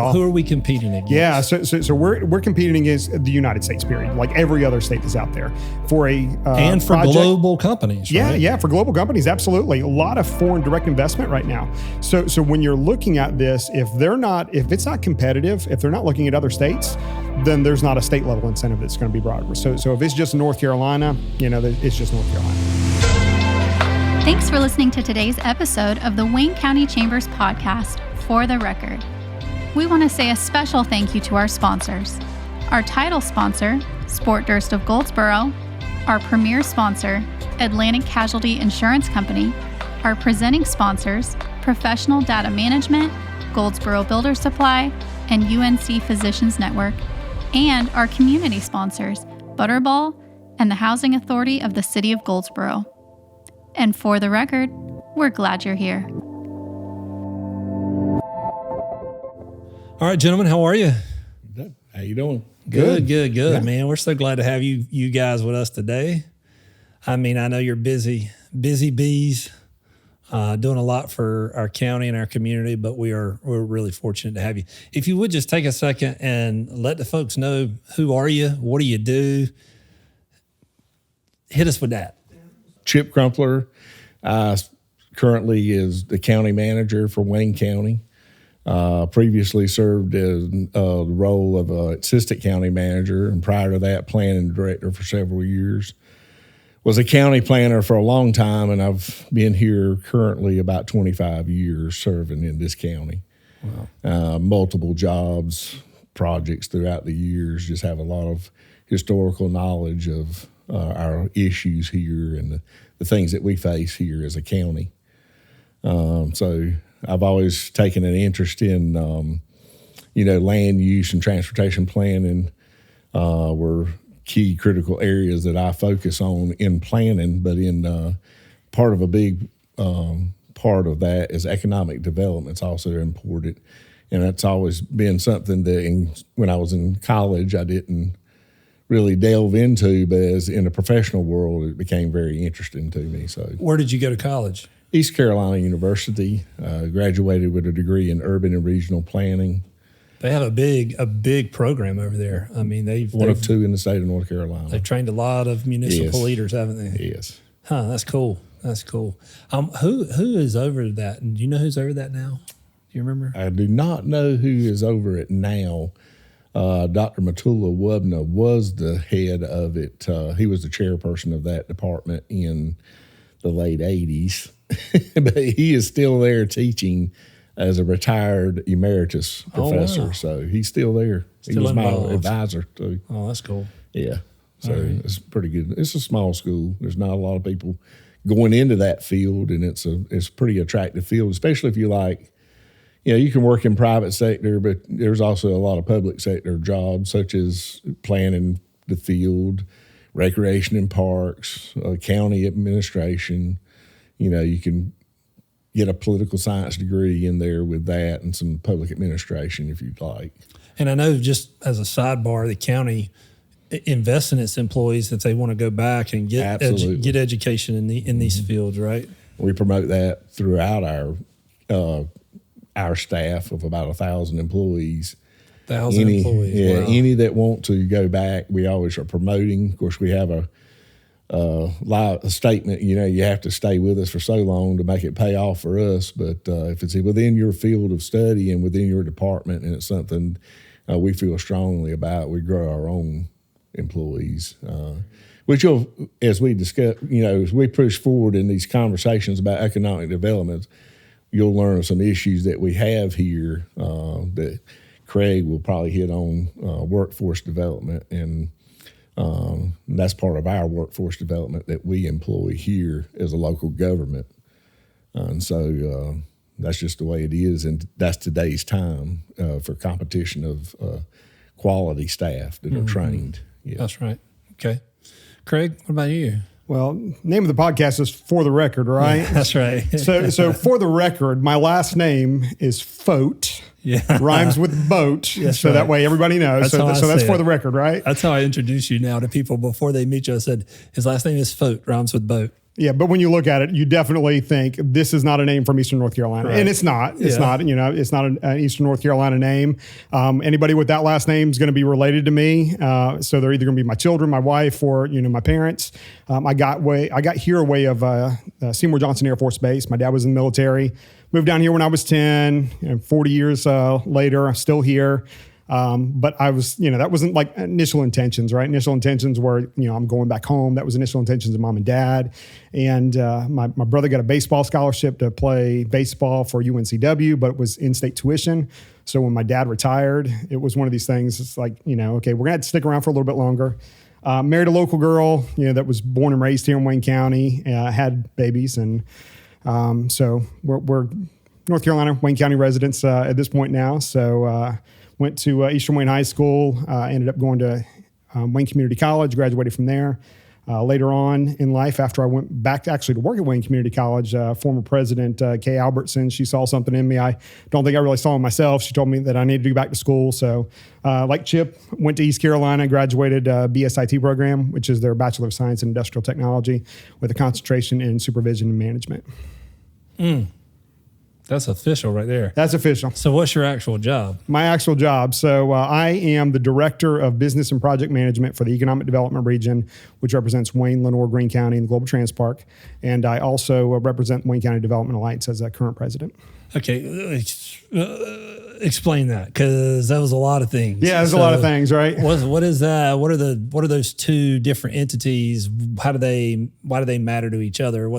Well, who are we competing against? Yeah, so we're competing against the United States, period. Like every other state that's out there for a and for project. Global companies. Right? Yeah, for global companies, absolutely. A lot of foreign direct investment right now. So when you're looking at this, if it's not competitive, if they're not looking at other states, then there's not a state level incentive that's going to be brought. So if it's just North Carolina, it's just North Carolina. Thanks for listening to today's episode of the Wayne County Chambers podcast, For the Record. We want to say a special thank you to our sponsors. Our title sponsor, Sport Durst of Goldsboro, our premier sponsor, Atlantic Casualty Insurance Company, our presenting sponsors, Professional Data Management, Goldsboro Builder Supply, and UNC Physicians Network, and our community sponsors, Butterball and the Housing Authority of the City of Goldsboro. And for the record, we're glad you're here. All right, gentlemen, how are you? Good. How you doing? Good, Yeah. man. We're so glad to have you guys with us today. I mean, I know you're busy bees, doing a lot for our county and our community, but we're really fortunate to have you. If you would just take a second and let the folks know, who are you? What do you do? Hit us with that. Chip Crumpler currently is the county manager for Wayne County. Previously served as the role of assistant county manager, and prior to that, planning director for several years. Was a county planner for a long time, and I've been here currently about 25 years serving in this county. Wow. Multiple jobs, projects throughout the years, just have a lot of historical knowledge of our issues here and the things that we face here as a county. So I've always taken an interest in, land use and transportation planning were key critical areas that I focus on in planning, but in part of a big part of that is economic development. It's also important. And that's always been something that when I was in college, I didn't really delve into, but as in the professional world, it became very interesting to me. So, Where did you go to college? East Carolina University, graduated with a degree in urban and regional planning. They have a big program over there. I mean, they've One of two in the state of North Carolina. They've trained a lot of municipal leaders, haven't they? Yes. Huh, that's cool. That's cool. Who is over that? And do you know who's over that now? Do you remember? I do not know who is over it now. Dr. Matula Wubna was the head of it. He was the chairperson of that department in the late 80s. But he is still there teaching as a retired emeritus professor. Oh, wow. So he's still there. He Still was involved. my advisor too. Oh, that's cool. Yeah. So right. It's pretty good. It's a small school. There's not a lot of people going into that field, and it's a pretty attractive field, especially if you like, you can work in private sector, but there's also a lot of public sector jobs, such as planning the field, recreation and parks, county administration. You can get a political science degree in there with that and some public administration if you'd like. And I know, just as a sidebar, the county invests in its employees if they want to go back and get education in these fields, right? We promote that throughout our staff of about 1,000 employees. 1,000 employees. Yeah, wow. Any that want to go back, we always are promoting. Of course, we have a statement, you have to stay with us for so long to make it pay off for us. But if it's within your field of study and within your department, and it's something we feel strongly about, we grow our own employees. Which as we discuss, as we push forward in these conversations about economic development, you'll learn some issues that we have here that Craig will probably hit on, workforce development, and that's part of our workforce development that we employ here as a local government. And so that's just the way it is, and that's today's time for competition of quality staff that are trained. Yeah. That's right. Okay. Craig, what about you? Well, name of the podcast is For the Record, right? Yeah, that's right. So for the record, my last name is Foucht. Yeah. Rhymes with boat. That's so right. that way everybody knows. That's So that's say For it. the Record, right? That's how I introduce you now to people before they meet you. I said, his last name is Foucht, rhymes with boat. Yeah, but when you look at it, you definitely think this is not a name from Eastern North Carolina, Right. and it's not. It's not. It's not an Eastern North Carolina name. Anybody with that last name is going to be related to me. So they're either going to be my children, my wife, or my parents. I got here way of Seymour Johnson Air Force Base. My dad was in the military. Moved down here when I was 10. 40 years later, I'm still here. But I was, that wasn't like initial intentions, right? Initial intentions were, I'm going back home. That was initial intentions of mom and dad. And my brother got a baseball scholarship to play baseball for UNCW, but it was in-state tuition. So when my dad retired, it was one of these things. It's like, okay, we're going to have to stick around for a little bit longer. Married a local girl, that was born and raised here in Wayne County, had babies. And so we're North Carolina, Wayne County residents at this point now. So went to Eastern Wayne High School, ended up going to Wayne Community College, graduated from there. Later on in life, after I went back actually to work at Wayne Community College, former president Kay Albertson, she saw something in me I don't think I really saw in myself. She told me that I needed to go back to school. So like Chip, went to East Carolina, graduated BSIT program, which is their Bachelor of Science in Industrial Technology with a concentration in supervision and management. That's official right there. That's official. So what's your actual job? My actual job. So I am the Director of Business and Project Management for the Economic Development Region, which represents Wayne, Lenoir, Greene County, and the Global Trans Park. And I also represent Wayne County Development Alliance as a current president. Okay. Explain that, because that was a lot of things. Yeah, there's a lot of things, right? What is that? What are those two different entities? Why do they matter to each other?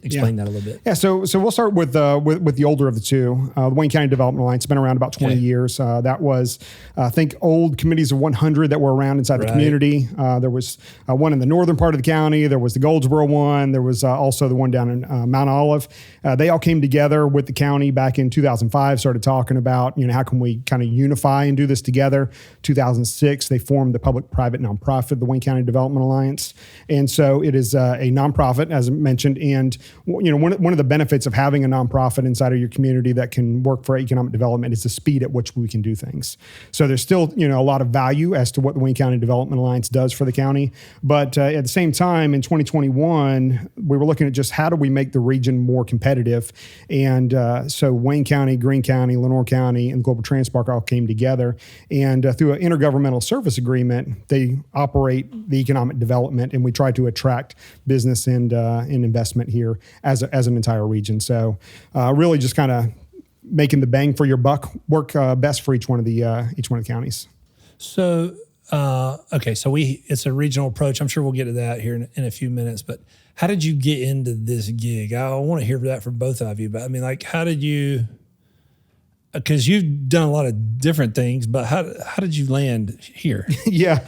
Explain that a little bit. Yeah, so we'll start with the older of the two. The Wayne County Development Alliance has been around about 20 years. That was, I think, old committees of 100 that were around inside the community. There was one in the northern part of the county. There was the Goldsboro one. There was also the one down in Mount Olive. They all came together with the county back in 2005, started talking about, how can we kind of unify and do this together. 2006, they formed the public-private nonprofit, the Wayne County Development Alliance. And so it is a nonprofit, as mentioned, and one of the benefits of having a nonprofit inside of your community that can work for economic development is the speed at which we can do things. So there's still, a lot of value as to what the Wayne County Development Alliance does for the county. But at the same time, in 2021, we were looking at just how do we make the region more competitive. And so Wayne County, Greene County, Lenoir County, and Global Trans Park all came together. And through an intergovernmental service agreement, they operate the economic development, and we try to attract business and investment here as an entire region. So really just kind of making the bang for your buck work best for each one of the counties. So it's a regional approach. I'm sure we'll get to that here in a few minutes, but how did you get into this gig? I want to hear that from both of you, but I mean, like, how did you, because you've done a lot of different things, but how did you land here? Yeah.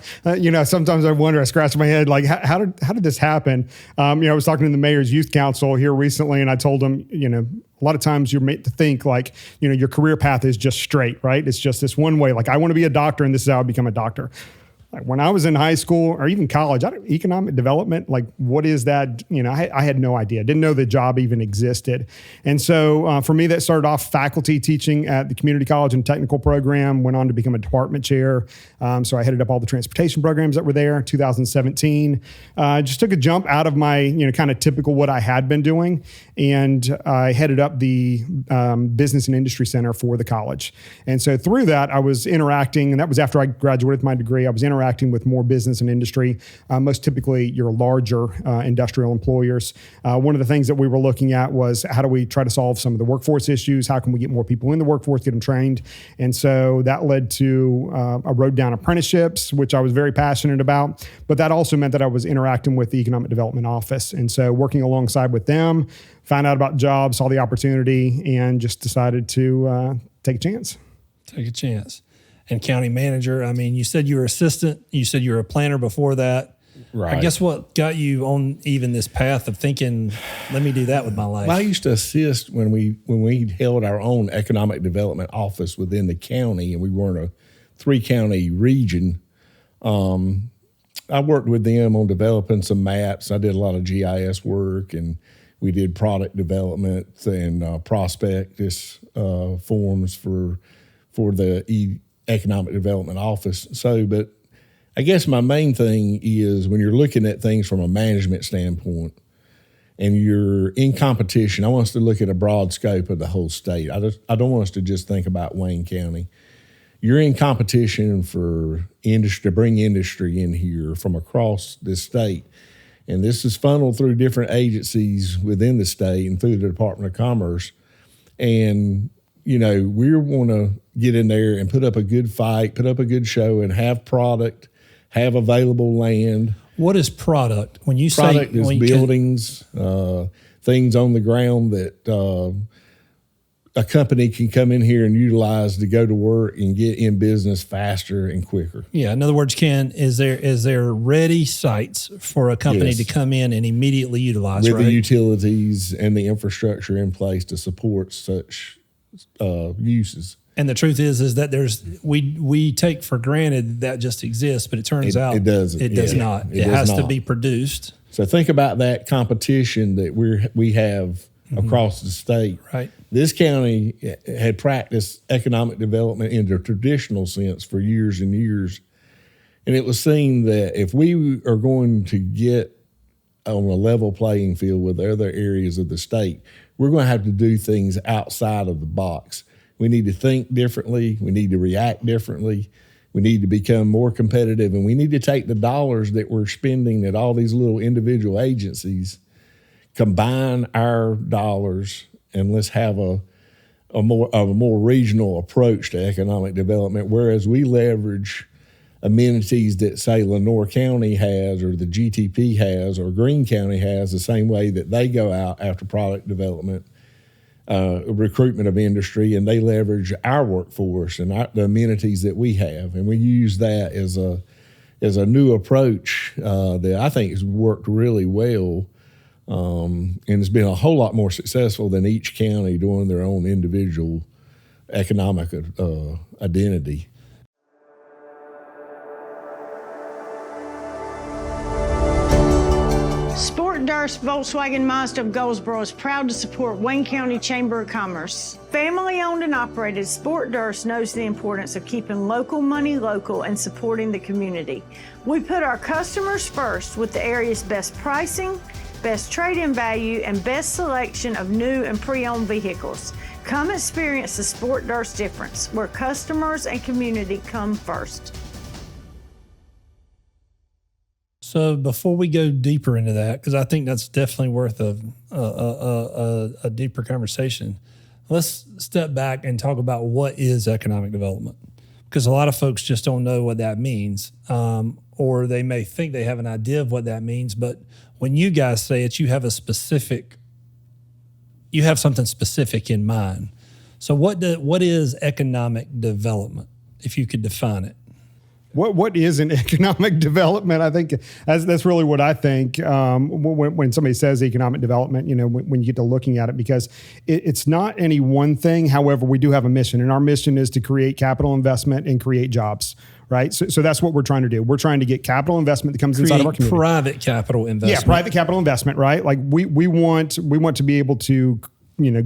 Sometimes I wonder, I scratch my head, like, how did this happen? I was talking to the mayor's youth council here recently, and I told him, a lot of times you're made to think like, your career path is just straight, right? It's just this one way. Like, I want to be a doctor, and this is how I become a doctor. Like when I was in high school or even college, economic development, like what is that? I had no idea. Didn't know the job even existed. And so for me, that started off faculty teaching at the community college and technical program, went on to become a department chair. So I headed up all the transportation programs that were there. 2017, just took a jump out of my, kind of typical what I had been doing. And I headed up the business and industry center for the college. And so through that, I was interacting, and that was after I graduated with my degree. I was interacting with more business and industry, most typically your larger industrial employers. One of the things that we were looking at was how do we try to solve some of the workforce issues? How can we get more people in the workforce, get them trained? And so that led to a road down apprenticeships, which I was very passionate about. But that also meant that I was interacting with the Economic Development Office. And so working alongside with them, found out about jobs, saw the opportunity, and just decided to take a chance. Take a chance. And county manager, I mean, you said you were assistant, you said you were a planner before that. Right. I guess what got you on even this path of thinking, let me do that with my life? Well, I used to assist when we held our own economic development office within the county, and we were in a 3-county region. I worked with them on developing some maps. I did a lot of GIS work, and we did product development and prospectus forms for the economic development office. So, but I guess my main thing is when you're looking at things from a management standpoint, and you're in competition. I want us to look at a broad scope of the whole state. I don't want us to just think about Wayne County. You're in competition for industry, to bring industry in here from across this state. And this is funneled through different agencies within the state and through the Department of Commerce. And, we want to get in there and put up a good fight, put up a good show, and have product, have available land. What is product? When you product say is buildings, things on the ground that a company can come in here and utilize to go to work and get in business faster and quicker. Yeah. In other words, Ken, is there ready sites for a company to come in and immediately utilize with the utilities and the infrastructure in place to support such uses? And the truth is that we take for granted that just exists, but it turns out it doesn't. It does not. It has to be produced. So think about that competition that we have across the state. Right. This county had practiced economic development in the traditional sense for years and years. And it was seen that if we are going to get on a level playing field with other areas of the state, we're going to have to do things outside of the box. We need to think differently. We need to react differently. We need to become more competitive. And we need to take the dollars that we're spending at all these little individual agencies, combine our dollars, and let's have a more regional approach to economic development, whereas we leverage amenities that, say, Lenoir County has or the GTP has or Greene County has, the same way that they go out after product development, recruitment of industry, and they leverage our workforce and the amenities that we have. And we use that as a new approach that I think has worked really well. And it's been a whole lot more successful than each county doing their own individual economic identity. Sport Durst Volkswagen Mazda of Goldsboro is proud to support Wayne County Chamber of Commerce. Family owned and operated, Sport Durst knows the importance of keeping local money local and supporting the community. We put our customers first with the area's best pricing, best trade-in value, and best selection of new and pre-owned vehicles. Come experience the Sport Durst difference, where customers and community come first. So before we go deeper into that, because I think that's definitely worth a deeper conversation, let's step back and talk about what is economic development. Because a lot of folks just don't know what that means, or they may think they have an idea of what that means, but when you guys say it, you have something specific in mind. So what is economic development, if you could define it? What is an economic development? I think that's really what I think when somebody says economic development, when you get to looking at it, because it's not any one thing. However, we do have a mission, and our mission is to create capital investment and create jobs. Right. So that's what we're trying to do. We're trying to get capital investment that comes inside of our community. Private capital investment. Yeah, private capital investment, right? Like we want to be able to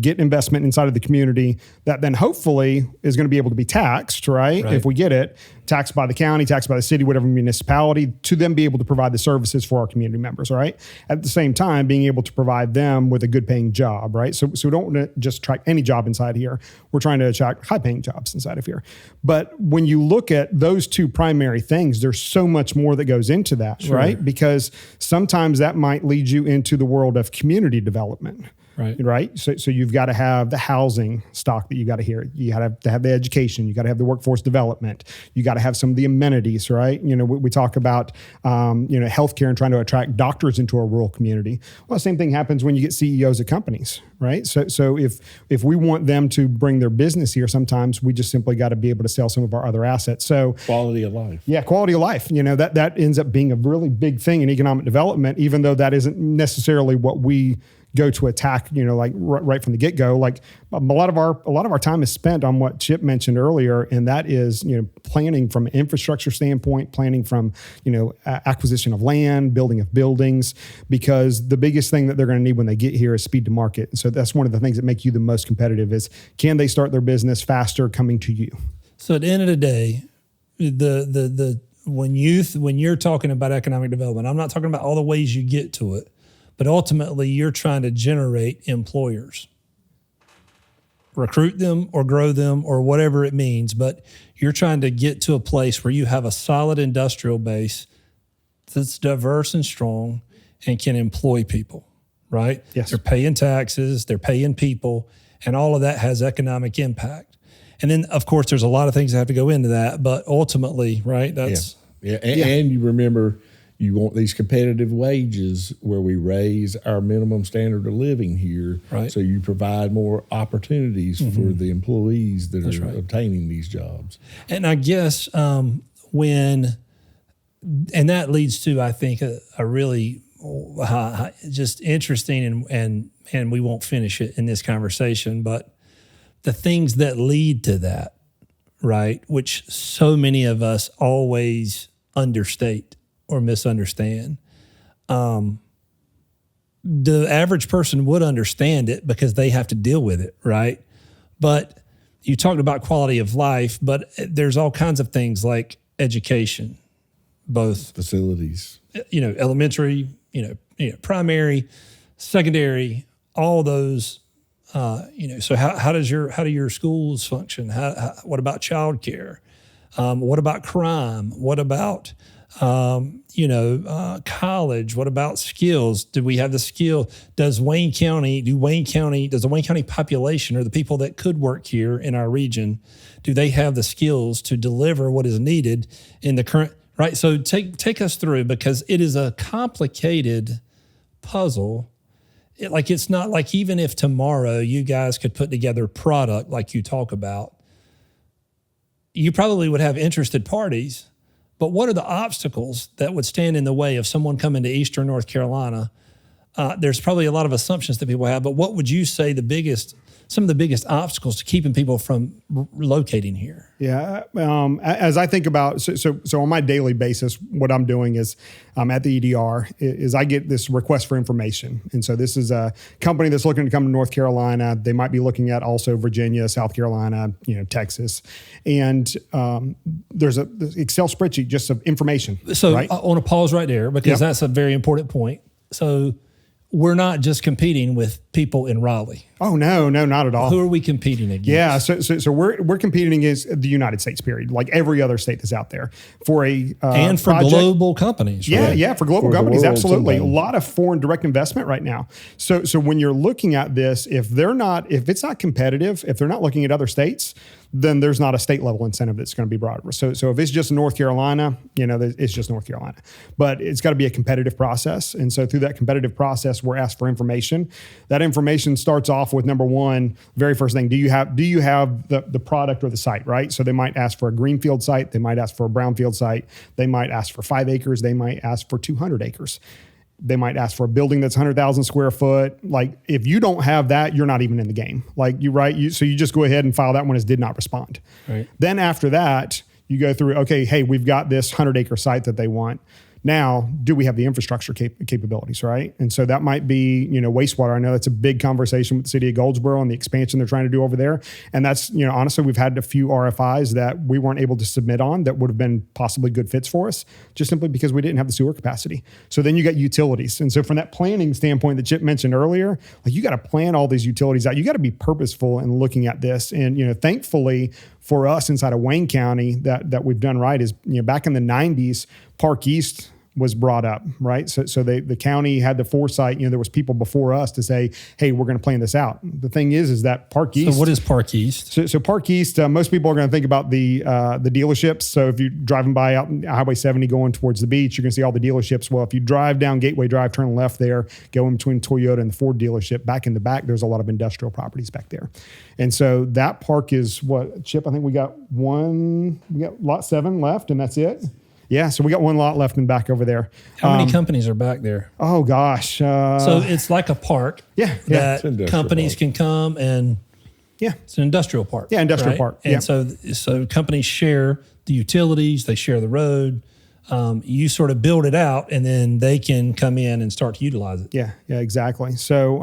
get investment inside of the community that then hopefully is going to be able to be taxed, right? If we get it, taxed by the county, taxed by the city, whatever municipality, to then be able to provide the services for our community members, right? At the same time, being able to provide them with a good paying job, right? So we don't want to just attract any job inside here. We're trying to attract high paying jobs inside of here. But when you look at those two primary things, there's so much more that goes into that, right? Because sometimes that might lead you into the world of community development. Right. So you've got to have the housing stock that you got to hear. You got to have the education. You got to have the workforce development. You got to have some of the amenities, right? We talk about, healthcare and trying to attract doctors into a rural community. Well, the same thing happens when you get CEOs of companies, right? So if we want them to bring their business here, sometimes we just simply got to be able to sell some of our other assets. So quality of life. Yeah, quality of life. That ends up being a really big thing in economic development, even though that isn't necessarily what we go to attack, right from the get-go. Like a lot of our time is spent on what Chip mentioned earlier, and that is, planning from an infrastructure standpoint, planning from, acquisition of land, building of buildings, because the biggest thing that they're going to need when they get here is speed to market. And so that's one of the things that make you the most competitive is, can they start their business faster coming to you? So at the end of the day, when you're talking about economic development, I'm not talking about all the ways you get to it, but ultimately you're trying to generate employers, recruit them or grow them or whatever it means. But you're trying to get to a place where you have a solid industrial base that's diverse and strong and can employ people, right? Yes. They're paying taxes, they're paying people, and all of that has economic impact. And then, of course, there's a lot of things that have to go into that, but ultimately, right, that's... Yeah. And you remember, you want these competitive wages where we raise our minimum standard of living here. Right. So you provide more opportunities for the employees that are obtaining these jobs. And I guess and that leads to, I think, a really just interesting and we won't finish it in this conversation, but the things that lead to that, right, which so many of us always understate or misunderstand. The average person would understand it because they have to deal with it, right? But you talked about quality of life, but there's all kinds of things like education, both Facilities. Elementary, primary, secondary, all those. So how do your schools function? What about childcare? What about crime? What about college? What about skills? Do we have the skill? Does the Wayne County population, or the people that could work here in our region, do they have the skills to deliver what is needed in the current, right? So take us through, because it is a complicated puzzle. It's not like, even if tomorrow you guys could put together a product like you talk about, you probably would have interested parties, but what are the obstacles that would stand in the way of someone coming to Eastern North Carolina? There's probably a lot of assumptions that people have, but what would you say some of the biggest obstacles to keeping people from locating here? Yeah. As I think about, so on my daily basis, what I'm doing is at the EDR is I get this request for information. And so this is a company that's looking to come to North Carolina. They might be looking at also Virginia, South Carolina, Texas. And there's this Excel spreadsheet just of information. So right? I want to pause right there, because that's a very important point. So we're not just competing with people in Raleigh. Oh, no, not at all. Who are we competing against? Yeah, so we're competing against the United States, period, like every other state that's out there for a and for project. Global companies. Right? Yeah, for global companies, absolutely. A lot of foreign direct investment right now. So when you're looking at this, if it's not competitive, if they're not looking at other states, then there's not a state level incentive that's going to be brought. So if it's just North Carolina, it's just North Carolina. But it's got to be a competitive process. And so through that competitive process, we're asked for information. That information starts off with, number one, very first thing, do you have the product or the site, right? So they might ask for a greenfield site, they might ask for a brownfield site, they might ask for 5 acres, they might ask for 200 acres. They might ask for a building that's 100,000 square foot. Like, if you don't have that, you're not even in the game. Like, so you just go ahead and file that one as did not respond. Right. Then after that, you go through, okay, hey, we've got this 100-acre site that they want. Now, do we have the infrastructure capabilities, right? And so that might be, wastewater. I know that's a big conversation with the city of Goldsboro and the expansion they're trying to do over there. And that's, honestly, we've had a few RFIs that we weren't able to submit on that would have been possibly good fits for us, just simply because we didn't have the sewer capacity. So then you got utilities. And so from that planning standpoint that Chip mentioned earlier, like, you got to plan all these utilities out. You got to be purposeful in looking at this. And, thankfully for us inside of Wayne County, that we've done right is, back in the 90s, Park East was brought up, right? So the county had the foresight, there was people before us to say, hey, we're going to plan this out. The thing is that Park East. So what is Park East? So Park East, most people are going to think about the dealerships. So if you're driving by out Highway 70 going towards the beach, you're going to see all the dealerships. Well, if you drive down Gateway Drive, turn left there, go in between Toyota and the Ford dealership, back in the back, there's a lot of industrial properties back there. And so that park is what, Chip, I think we got lot 7 left, and that's it. Yeah, so we got one lot left in back over there. How many companies are back there? Oh, gosh. So it's like a park that companies can come and... Yeah. It's an industrial park. Yeah, industrial park. And so companies share the utilities, they share the road, you sort of build it out, and then they can come in and start to utilize it. Yeah, exactly. So,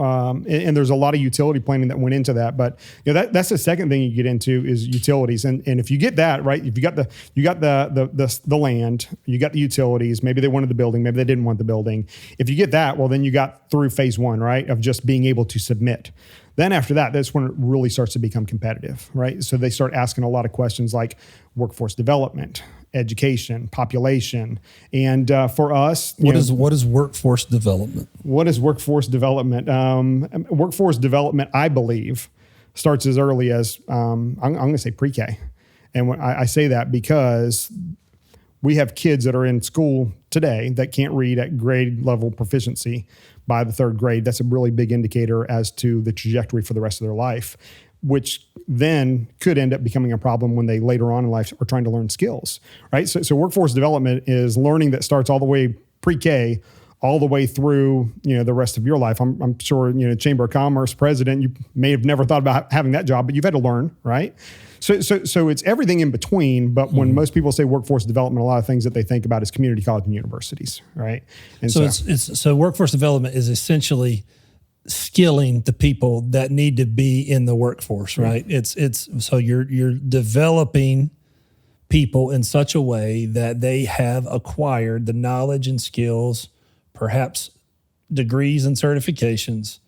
and there's a lot of utility planning that went into that, but that's the second thing you get into is utilities. And if you get that right, if you got the land, you got the utilities, maybe they wanted the building, maybe they didn't want the building. If you get that, well, then you got through phase one, right, of just being able to submit. Then after that, that's when it really starts to become competitive, right? So they start asking a lot of questions like workforce development, education, population, and for us, what is workforce development? What is workforce development? Workforce development, I believe, starts as early as I'm going to say pre-K, and when I say that because we have kids that are in school today that can't read at grade level proficiency by the third grade. That's a really big indicator as to the trajectory for the rest of their life, which then could end up becoming a problem when they later on in life are trying to learn skills, right? So workforce development is learning that starts all the way pre-K all the way through, the rest of your life. I'm sure, Chamber of Commerce president, you may have never thought about having that job, but you've had to learn, right? So it's everything in between. But when most people say workforce development, a lot of things that they think about is community college and universities, right? And so workforce development is essentially skilling the people that need to be in the workforce, right? It's so you're developing people in such a way that they have acquired the knowledge and skills, perhaps degrees and certifications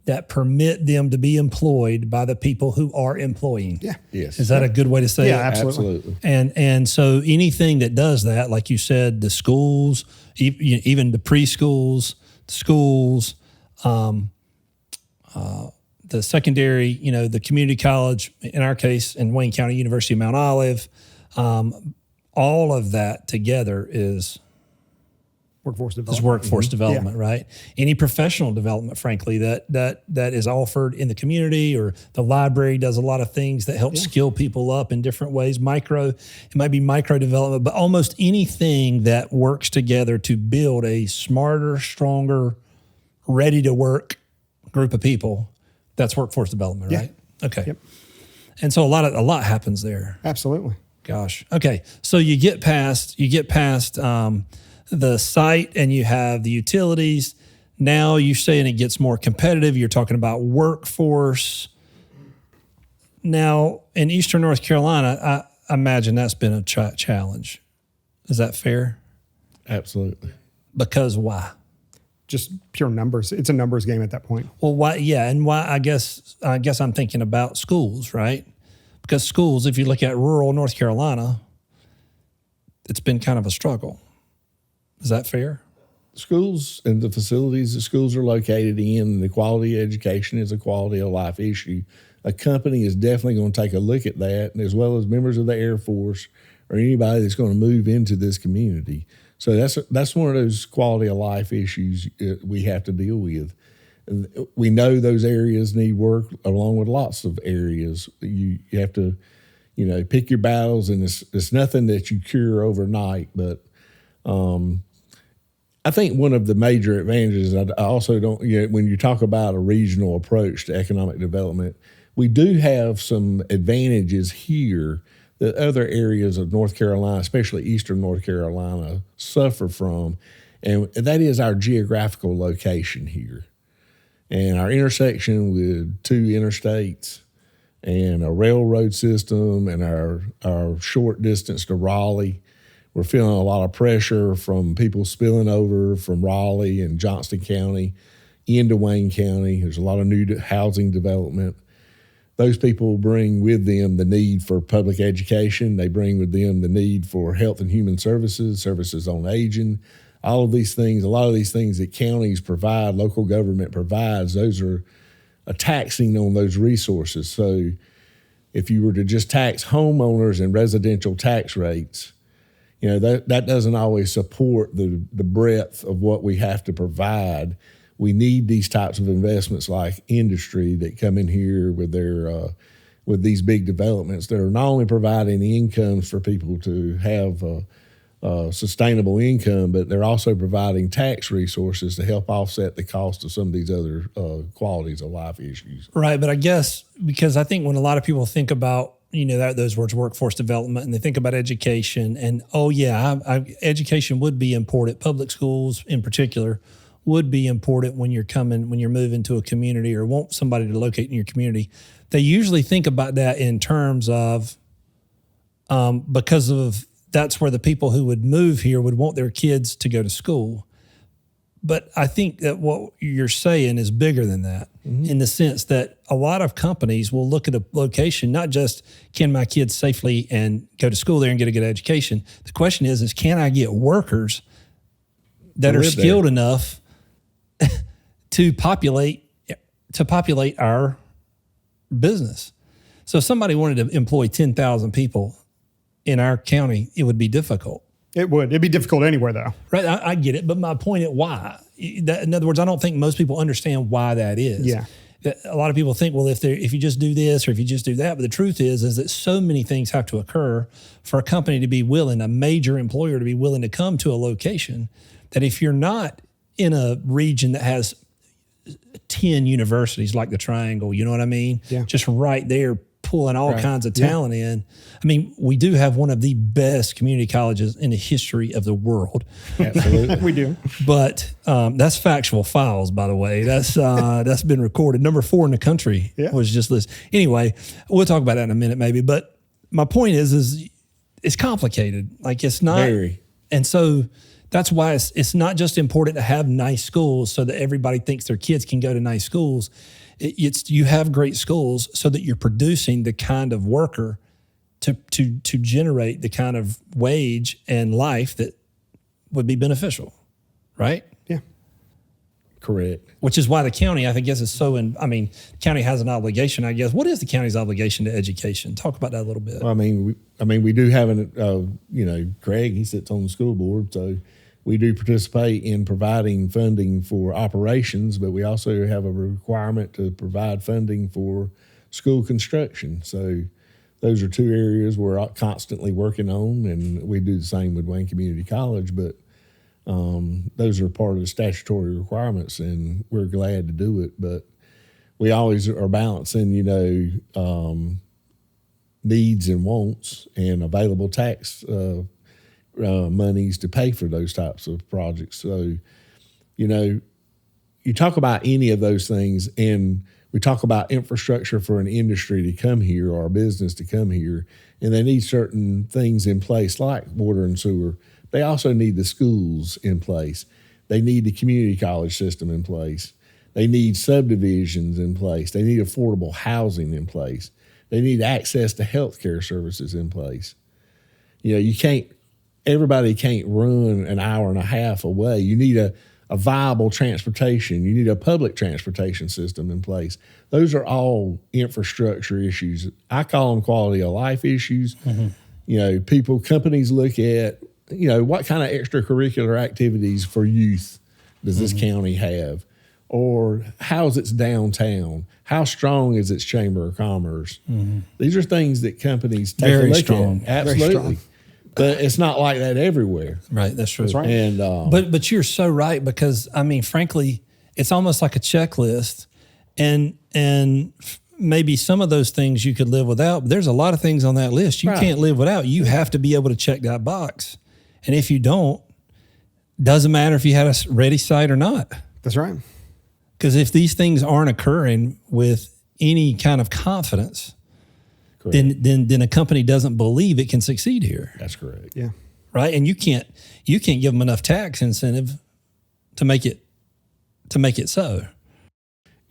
that permit them to be employed by the people who are employing. Yeah. Yes. Is that a good way to say it? Yeah, absolutely. And so anything that does that, like you said, the schools, even the preschools, the schools, the secondary, the community college, in our case, in Wayne County, University of Mount Olive, all of that together is workforce development, right? Any professional development, frankly, that is offered in the community, or the library does a lot of things that help skill people up in different ways. It might be micro development, but almost anything that works together to build a smarter, stronger, ready to work group of people. That's workforce development, right? Okay. Yep. And so a lot happens there. Absolutely. Gosh. Okay. So you get past the site and you have the utilities. Now you're saying it gets more competitive. You're talking about workforce. Now in Eastern North Carolina, I imagine that's been a challenge. Is that fair? Absolutely. Because why? Just pure numbers. It's a numbers game at that point. Well, why? Yeah, and why? I guess I'm thinking about schools, right? Because schools, if you look at rural North Carolina, it's been kind of a struggle. Is that fair? Schools and the facilities the schools are located in, the quality of education is a quality of life issue. A company is definitely going to take a look at that, and as well as members of the Air Force or anybody that's going to move into this community. So that's one of those quality of life issues we have to deal with. And we know those areas need work along with lots of areas. You have to, pick your battles, and it's nothing that you cure overnight. But I think one of the major advantages, I also don't, when you talk about a regional approach to economic development, we do have some advantages here that other areas of North Carolina, especially Eastern North Carolina, suffer from, and that is our geographical location here. And our intersection with two interstates and a railroad system and our short distance to Raleigh. We're feeling a lot of pressure from people spilling over from Raleigh and Johnston County into Wayne County. There's a lot of new housing development. Those people bring with them the need for public education. They bring with them the need for health and human services, services on aging, all of these things, a lot of these things that counties provide, local government provides, those are a taxing on those resources. So if you were to just tax homeowners and residential tax rates, that doesn't always support the breadth of what we have to provide. We need these types of investments like industry that come in here with their with these big developments that are not only providing the incomes for people to have sustainable income, but they're also providing tax resources to help offset the cost of some of these other qualities of life issues. Right, but I guess because I think when a lot of people think about those words, workforce development, and they think about education. And education would be important. Public schools, in particular, would be important when you're moving to a community or want somebody to locate in your community. They usually think about that in terms of because of that's where the people who would move here would want their kids to go to school. But I think that what you're saying is bigger than that, in the sense that a lot of companies will look at a location, not just can my kids safely and go to school there and get a good education. The question is can I get workers that are skilled enough to populate our business? So if somebody wanted to employ 10,000 people in our county, it would be difficult. It would. It'd be difficult anywhere, though. Right. I get it. But my point is why? In other words, I don't think most people understand why that is. Yeah. A lot of people think, well, if you just do this or if you just do that. But the truth is that so many things have to occur for a company to be willing, a major employer to be willing to come to a location, that if you're not in a region that has 10 universities like the Triangle, you know what I mean? Yeah. Just right there, pulling all kinds of talent in. I mean, we do have one of the best community colleges in the history of the world. Absolutely. We do. But that's factual files, by the way. That's been recorded. Number 4 in the country was just this. Anyway, we'll talk about that in a minute maybe. But my point is it's complicated. Like it's not. Very. And so that's why it's not just important to have nice schools so that everybody thinks their kids can go to nice schools. It's you have great schools so that you're producing the kind of worker to generate the kind of wage and life that would be beneficial, right? Yeah. Correct. Which is why the county, I think, is so. The county has an obligation. I guess. What is the county's obligation to education? Talk about that a little bit. Well, we do have Craig. He sits on the school board, so we do participate in providing funding for operations, but we also have a requirement to provide funding for school construction. So those are 2 areas we're constantly working on, and we do the same with Wayne Community College, but those are part of the statutory requirements, and we're glad to do it. But we always are balancing, needs and wants and available tax monies to pay for those types of projects. So, you talk about any of those things, and we talk about infrastructure for an industry to come here or a business to come here, and they need certain things in place like water and sewer. They also need the schools in place. They need the community college system in place. They need subdivisions in place. They need affordable housing in place. They need access to healthcare services in place. Everybody can't run an hour and a half away. You need a viable transportation. You need a public transportation system in place. Those are all infrastructure issues. I call them quality of life issues. Mm-hmm. Companies look at, what kind of extracurricular activities for youth does this county have? Or how's its downtown? How strong is its chamber of commerce? Mm-hmm. These are things that companies take a look at. Absolutely. Very strong. But it's not like that everywhere. Right, that's true. That's right. And but you're so right, because frankly, it's almost like a checklist, and maybe some of those things you could live without, but there's a lot of things on that list you can't live without. You have to be able to check that box. And if you don't, doesn't matter if you had a ready site or not. That's right. Because if these things aren't occurring with any kind of confidence, then a company doesn't believe it can succeed here. That's correct. Yeah. Right. And you can't give them enough tax incentive to make it so.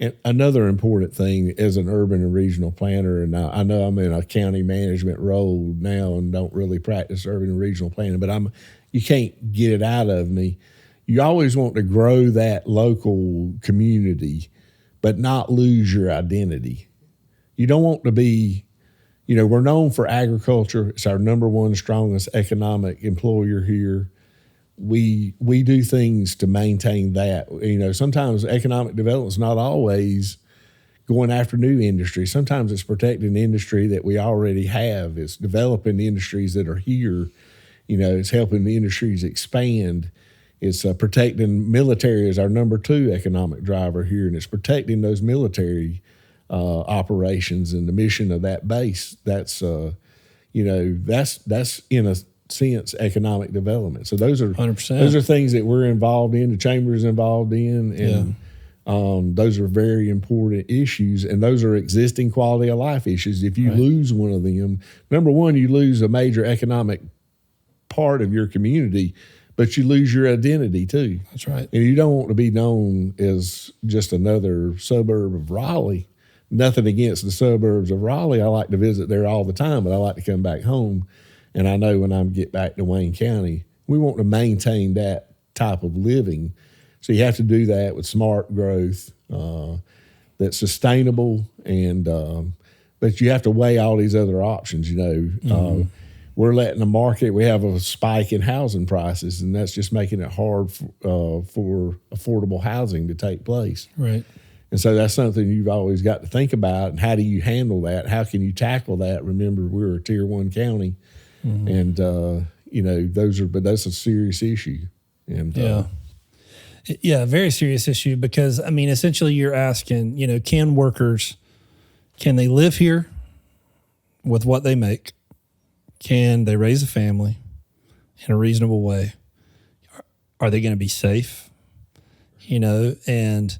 And another important thing as an urban and regional planner, and I know I'm in a county management role now and don't really practice urban and regional planning, but you can't get it out of me. You always want to grow that local community, but not lose your identity. You don't want to be, we're known for agriculture. It's our number 1 strongest economic employer here. We do things to maintain that. Sometimes economic development is not always going after new industry. Sometimes it's protecting the industry that we already have. It's developing the industries that are here. It's helping the industries expand. It's protecting military as our number 2 economic driver here, and it's protecting those military operations and the mission of that base. That's that's in a sense economic development. So those are 100%. Those are things that we're involved in. The chamber is involved in, and those are very important issues. And those are existing quality of life issues. If you lose one of them, number one, you lose a major economic part of your community, but you lose your identity too. That's right. And you don't want to be known as just another suburb of Raleigh. Nothing against the suburbs of Raleigh. I like to visit there all the time, but I like to come back home. And I know when I get back to Wayne County, we want to maintain that type of living. So you have to do that with smart growth that's sustainable, and but you have to weigh all these other options. We're letting the market. We have a spike in housing prices, and that's just making it hard for affordable housing to take place. Right. And so that's something you've always got to think about. And how do you handle that? How can you tackle that? Remember, we're a Tier 1 county, and that's a serious issue. And very serious issue, because I mean, essentially, you're asking, can they live here with what they make? Can they raise a family in a reasonable way? Are they going to be safe? And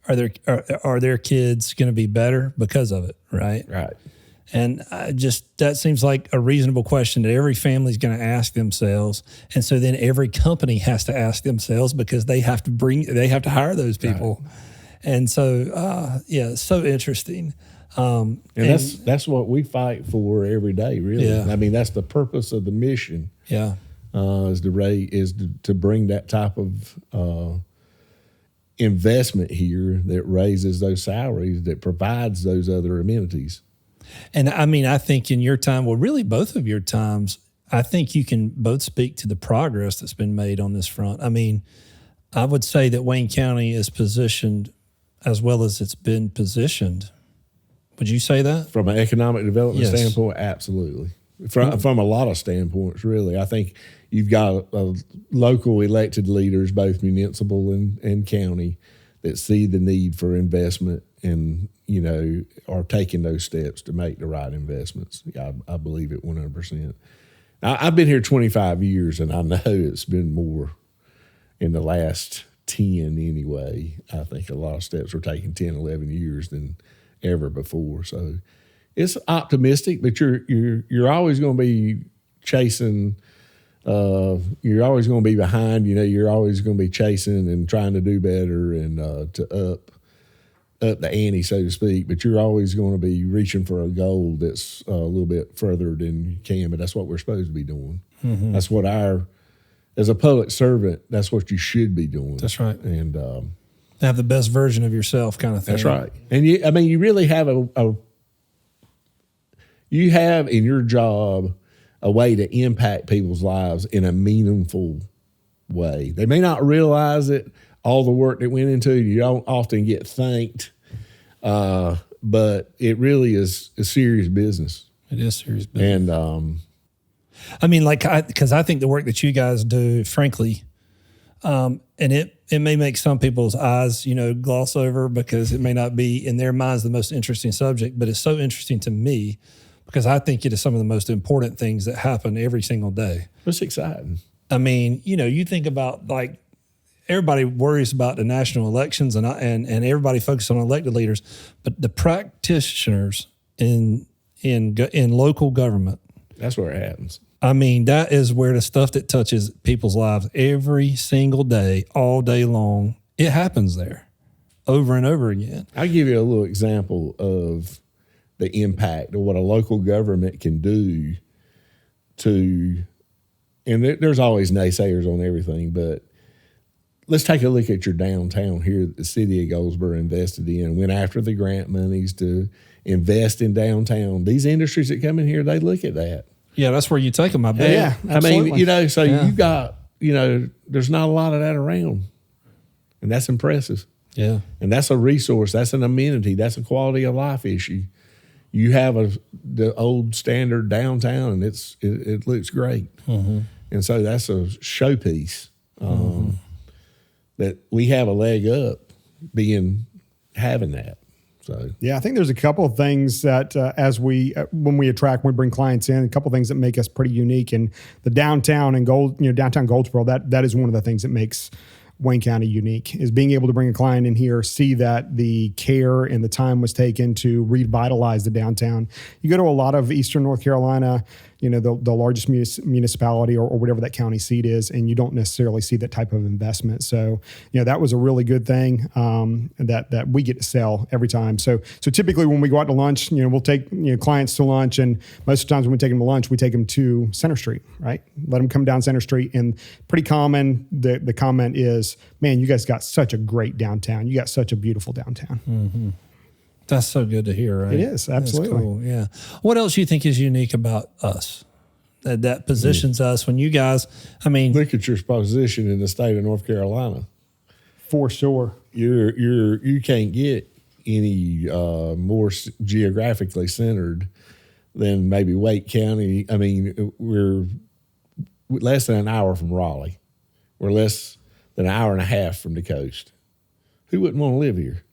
are their kids going to be better because of it? Right. Right. And that seems like a reasonable question that every family's going to ask themselves. And so then every company has to ask themselves, because they have to hire those people. Right. And so, it's so interesting. And that's what we fight for every day, really. Yeah. I mean, that's the purpose of the mission. Yeah. Is to bring that type of investment here that raises those salaries, that provides those other amenities. And I mean, I think in your time, well, really both of your times, I think you can both speak to the progress that's been made on this front. I mean, I would say that Wayne County is positioned as well as it's been positioned. Would you say that? From an economic development Yes. standpoint, absolutely. From a lot of standpoints, really. I think you've got local elected leaders, both municipal and county, that see the need for investment and, are taking those steps to make the right investments. I believe it 100%. I've been here 25 years, and I know it's been more in the last 10 anyway. I think a lot of steps were taken 10, 11 years than ever before. So it's optimistic, but you're always going to be chasing. You're always going to be behind. You're always going to be chasing and trying to do better and to up the ante, so to speak. But you're always going to be reaching for a goal that's a little bit further than you can. But that's what we're supposed to be doing. Mm-hmm. That's what as a public servant, that's what you should be doing. That's right. And have the best version of yourself, kind of thing. That's right. And you really have you have in your job a way to impact people's lives in a meaningful way. They may not realize it, all the work that went into it. You don't often get thanked, but it really is a serious business. It is serious business. And I mean, because I think the work that you guys do, frankly, and it may make some people's eyes, gloss over, because it may not be in their minds the most interesting subject, but it's so interesting to me because I think it is some of the most important things that happen every single day. It's exciting. I mean, you think about, like, everybody worries about the national elections and everybody focuses on elected leaders, but the practitioners in local government. That's where it happens. I mean, that is where the stuff that touches people's lives every single day, all day long, it happens there over and over again. I'll give you a little example of the impact of what a local government can do and there's always naysayers on everything, but let's take a look at your downtown here that the city of Goldsboro invested in, went after the grant monies to invest in downtown. These industries that come in here, they look at that. Yeah, that's where you take them, I bet. Yeah, absolutely. I mean, so Yeah. you've got, there's not a lot of that around, and that's impressive. Yeah. And that's a resource. That's an amenity. That's a quality of life issue. You have the old standard downtown, and it looks great. Mm-hmm. And so that's a showpiece that we have a leg up having that. So yeah, I think there's a couple of things that when we bring clients in, a couple of things that make us pretty unique. And the downtown and downtown Goldsboro, that is one of the things that makes Wayne County unique, is being able to bring a client in here, see that the care and the time was taken to revitalize the downtown. You go to a lot of Eastern North Carolina, the largest municipality or whatever that county seat is, and you don't necessarily see that type of investment. So, that was a really good thing that we get to sell every time. So typically when we go out to lunch, we'll take clients to lunch, and most of the times when we take them to lunch, we take them to Center Street, right? Let them come down Center Street, and pretty common, the comment is, man, you guys got such a great downtown. You got such a beautiful downtown. Mm-hmm. That's so good to hear, right? It is, absolutely. That's cool, yeah. What else do you think is unique about us that positions us when you guys, look at your position in the state of North Carolina. For sure. You can't get any more geographically centered than maybe Wake County. We're less than an hour from Raleigh. We're less than an hour and a half from the coast. Who wouldn't want to live here?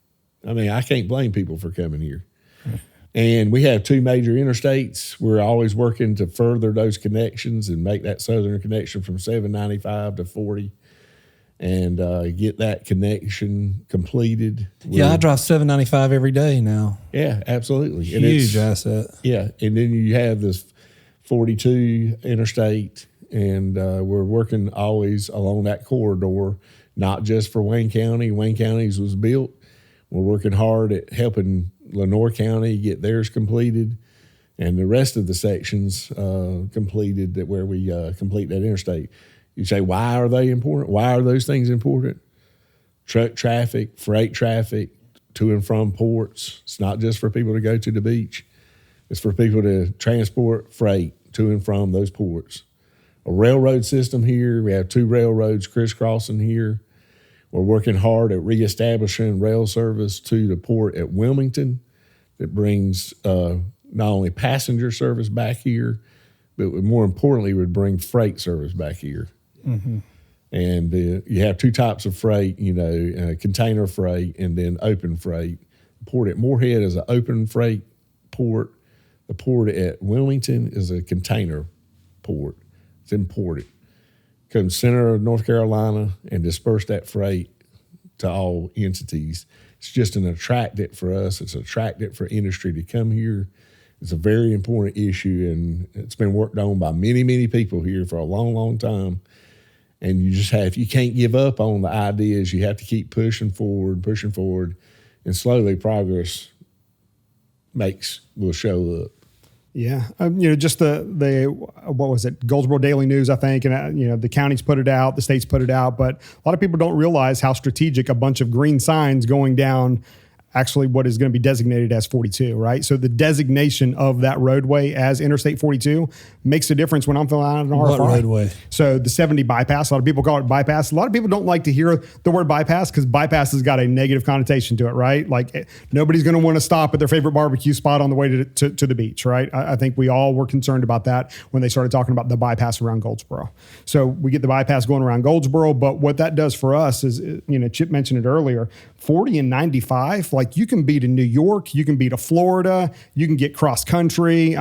I can't blame people for coming here. Right. And we have two major interstates. We're always working to further those connections and make that southern connection from 795 to 40 and get that connection completed. I drive 795 every day now. Yeah, absolutely. Huge asset. Yeah, and then you have this 42 interstate, and we're working always along that corridor, not just for Wayne County. Wayne County's was built. We're working hard at helping Lenoir County get theirs completed and the rest of the sections completed where we complete that interstate. You say, why are they important? Why are those things important? Truck traffic, freight traffic, to and from ports. It's not just for people to go to the beach. It's for people to transport freight to and from those ports. A railroad system here. We have two railroads crisscrossing here. We're working hard at reestablishing rail service to the port at Wilmington that brings not only passenger service back here, but more importantly, would bring freight service back here. Mm-hmm. And you have two types of freight, container freight and then open freight. The port at Moorhead is an open freight port. The port at Wilmington is a container port. It's imported. Come center of North Carolina and disperse that freight to all entities. It's just an attractant for us. It's attractant for industry to come here. It's a very important issue, and it's been worked on by many, many people here for a long, long time. And you can't give up on the ideas. You have to keep pushing forward, and slowly progress will show up. Yeah, just the what was it, Goldsboro Daily News, I think, and the counties put it out, the states put it out, but a lot of people don't realize how strategic a bunch of green signs going down actually what is going to be designated as 42, right? So the designation of that roadway as Interstate 42 makes a difference when I'm filling out an RFI. What roadway? So the 70 bypass, a lot of people call it bypass. A lot of people don't like to hear the word bypass because bypass has got a negative connotation to it, right? Like nobody's going to want to stop at their favorite barbecue spot on the way to the beach, right? I think we all were concerned about that when they started talking about the bypass around Goldsboro. So we get the bypass going around Goldsboro, but what that does for us is, Chip mentioned it earlier, 40 and 95, like you can be to New York, you can be to Florida, you can get cross country.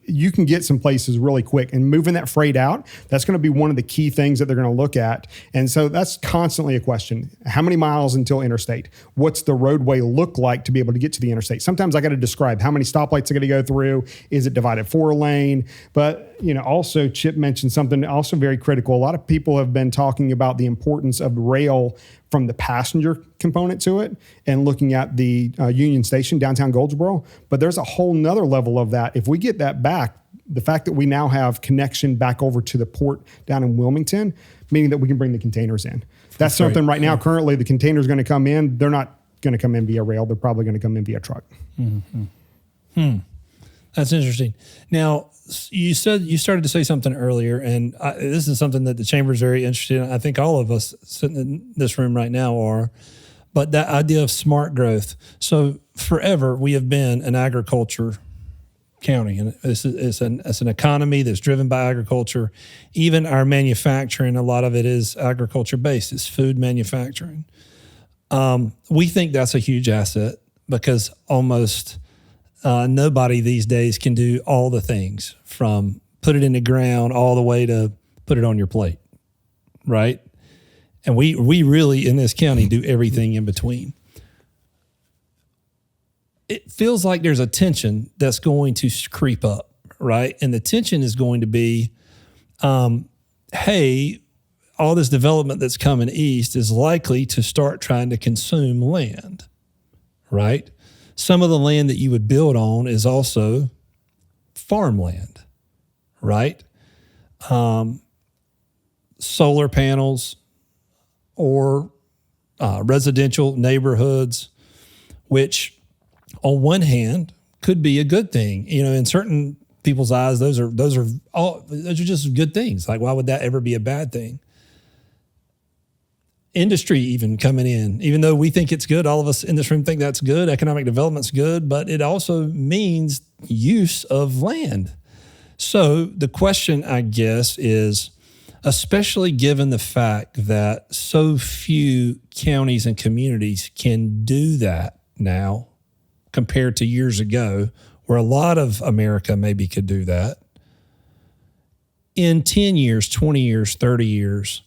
You can get some places really quick, and moving that freight out, that's going to be one of the key things that they're going to look at. And so that's constantly a question. How many miles until interstate? What's the roadway look like to be able to get to the interstate? Sometimes I got to describe how many stoplights I got to go through. Is it divided 4-lane? But, also Chip mentioned something also very critical. A lot of people have been talking about the importance of rail from the passenger component to it and looking at the Union Station, downtown Goldsboro. But there's a whole nother level of that. If we get that back, the fact that we now have connection back over to the port down in Wilmington, meaning that we can bring the containers in. That's something right now, currently, the containers going to come in. They're not going to come in via rail. They're probably going to come in via truck. Mm-hmm. That's interesting. Now, you started to say something earlier, and this is something that the chamber is very interested in. I think all of us sitting in this room right now are, but that idea of smart growth. So forever we have been an agriculture county, and it's an economy that's driven by agriculture. Even our manufacturing, a lot of it is agriculture based. It's food manufacturing. We think that's a huge asset because almost nobody these days can do all the things, from put it in the ground all the way to put it on your plate, right? And we really, in this county, do everything in between. It feels like there's a tension that's going to creep up, right? And the tension is going to be, hey, all this development that's coming east is likely to start trying to consume land, right? Some of the land that you would build on is also farmland, right? Solar panels or residential neighborhoods, which on one hand could be a good thing. You know, in certain people's eyes, those are just good things. Like, why would that ever be a bad thing? Industry even coming in, even though we think it's good, all of us in this room think that's good, economic development's good, but it also means use of land. So the question, I guess, is, especially given the fact that so few counties and communities can do that now compared to years ago, where a lot of America maybe could do that, in 10 years, 20 years, 30 years,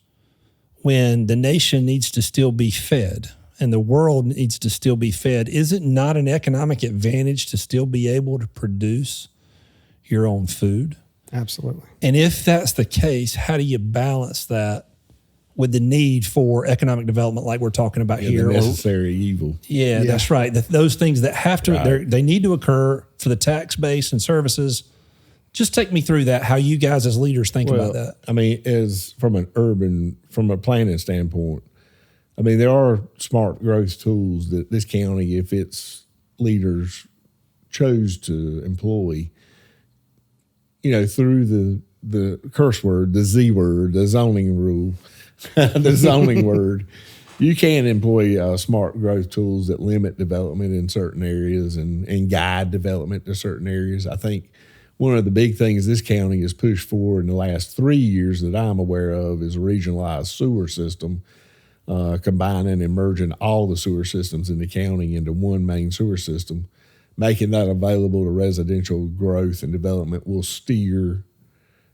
when the nation needs to still be fed and the world needs to still be fed, is it not an economic advantage to still be able to produce your own food? Absolutely. And if that's the case, how do you balance that with the need for economic development like we're talking about here? The necessary evil. Yeah, that's right. Those things that have to, Right. they need to occur for the tax base and services. Just take me through that, how you guys as leaders think about that. I mean, from a planning standpoint, I mean, there are smart growth tools that this county, if its leaders chose to employ, you know, through the curse word, the Z word, the zoning rule, the zoning word, you can employ smart growth tools that limit development in certain areas and guide development to certain areas. I think one of the big things this county has pushed for in the last 3 years that I'm aware of is a regionalized sewer system, combining and merging all the sewer systems in the county into one main sewer system. Making that available to residential growth and development will steer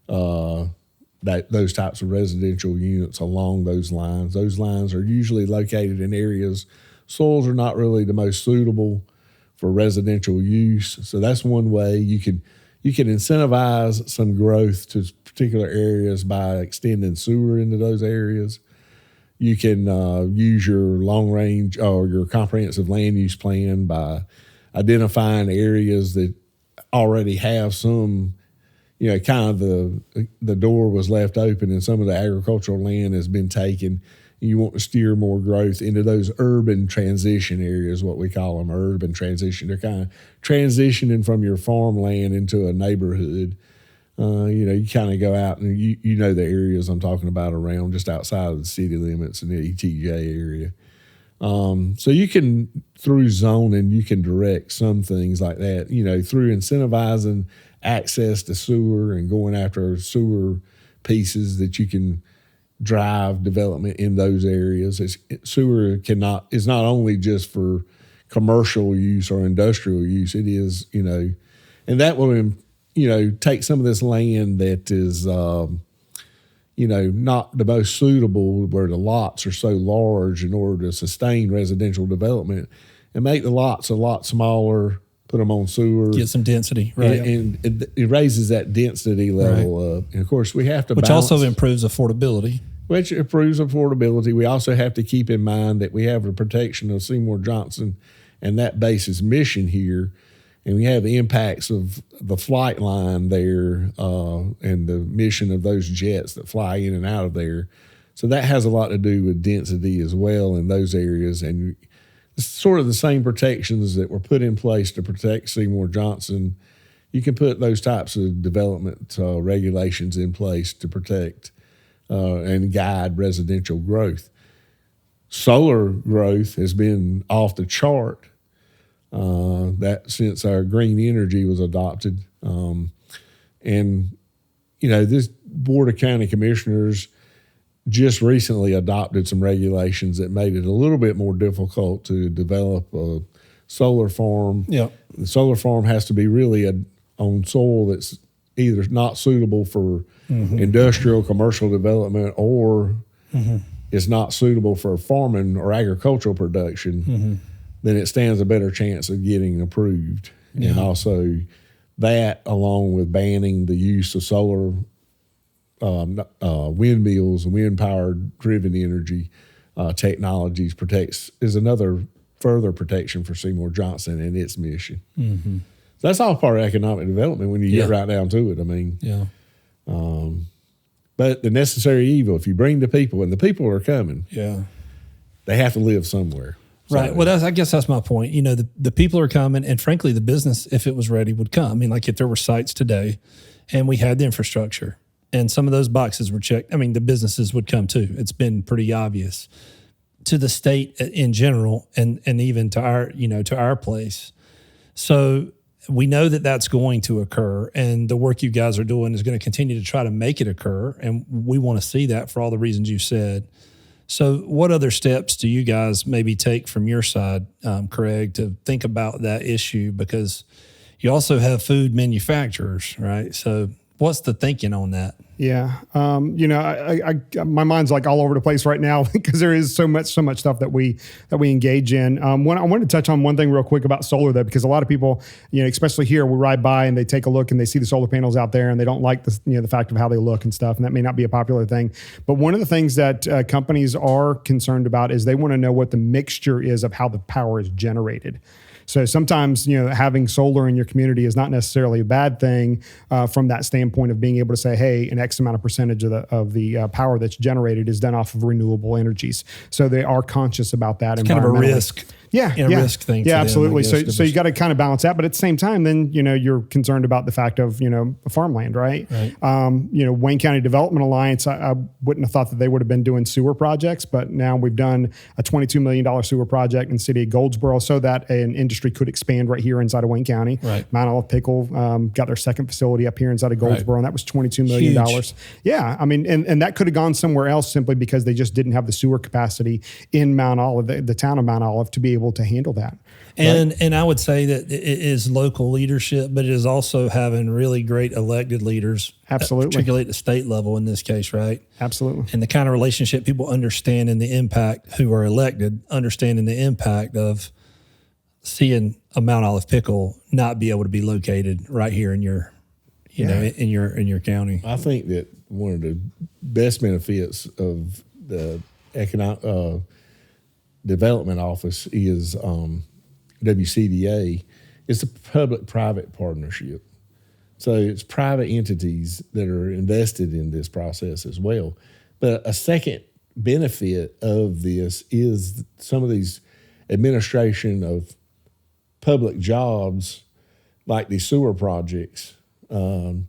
those types of residential units along those lines. Those lines are usually located in areas, soils are not really the most suitable for residential use. So that's one way you can incentivize some growth to particular areas by extending sewer into those areas. You can use your long range or your comprehensive land use plan by identifying areas that already have some, you know, kind of the door was left open and some of the agricultural land has been taken. You want to steer more growth into those urban transition areas, what we call them, urban transition. They're kind of transitioning from your farmland into a neighborhood. You know, you kind of go out and you know the areas I'm talking about around just outside of the city limits in the ETJ area. So you can, through zoning, you can direct some things like that, you know, through incentivizing access to sewer and going after sewer pieces that you can drive development in those areas. Sewer is not only just for commercial use or industrial use. It is, you know, and that will, you know, take some of this land that is, you know, not the most suitable where the lots are so large in order to sustain residential development and make the lots a lot smaller, put them on sewer. Get some density, right? And it raises that density level up. And of course, we have to Which balance, also improves affordability. Which improves affordability. We also have to keep in mind that we have the protection of Seymour Johnson and that base's mission here. And we have the impacts of the flight line there and the mission of those jets that fly in and out of there. So that has a lot to do with density as well in those areas. And it's sort of the same protections that were put in place to protect Seymour Johnson. You can put those types of development regulations in place to protect and guide residential growth. Solar growth has been off the chart. That since our green energy was adopted. And, you know, this Board of County Commissioners just recently adopted some regulations that made it a little bit more difficult to develop solar farm. Yeah. The solar farm has to be really on soil that's either not suitable for industrial, commercial development, or is not suitable for farming or agricultural production, then it stands a better chance of getting approved. Yeah. And also that, along with banning the use of solar windmills and wind-powered driven energy technologies, is another further protection for Seymour Johnson and its mission. So that's all part of economic development when you get right down to it. I mean, but the necessary evil, if you bring the people, and the people are coming, they have to live somewhere. Right. So, Well, I guess that's my point. You know, the people are coming, and frankly, the business, if it was ready, would come. I mean, like if there were sites today and we had the infrastructure and some of those boxes were checked, I mean, the businesses would come too. It's been pretty obvious to the state in general, and even to our place. So we know that that's going to occur, and the work you guys are doing is going to continue to try to make it occur. And we want to see that for all the reasons you said. So what other steps do you guys maybe take from your side, Craig, to think about that issue? Because you also have food manufacturers, right? So what's the thinking on that? Yeah. My mind's like all over the place right now because there is so much stuff that we engage in. I wanted to touch on one thing real quick about solar though, because a lot of people, especially here, we ride by and they take a look and they see the solar panels out there and they don't like the fact of how they look and stuff. And that may not be a popular thing. But one of the things that companies are concerned about is they want to know what the mixture is of how the power is generated. So sometimes, having solar in your community is not necessarily a bad thing from that standpoint of being able to say, hey, an X amount of percentage of the power that's generated is done off of renewable energies. So they are conscious about that. It's kind of a risk. Risk thing. Yeah, absolutely. So you got to kind of balance that, but at the same time, then you're concerned about the fact of farmland, right? Wayne County Development Alliance. I wouldn't have thought that they would have been doing sewer projects, but now we've done a $22 million sewer project in the city of Goldsboro, so that an industry could expand right here inside of Wayne County. Right. Mount Olive Pickle got their second facility up here inside of Goldsboro, and that was $22 million. Huge. Yeah, I mean, and that could have gone somewhere else simply because they just didn't have the sewer capacity in Mount Olive, the town of Mount Olive, to be able to handle that. And I would say that it is local leadership, but it is also having really great elected leaders. Absolutely. Particularly at the state level in this case, right? Absolutely. And the kind of relationship people understand and the impact, who are elected, understanding the impact of seeing a Mount Olive Pickle not be able to be located right here in your, in your county. I think that one of the best benefits of the economic development office is WCDA. It's a public-private partnership. So it's private entities that are invested in this process as well. But a second benefit of this is some of these administration of public jobs, like these sewer projects, that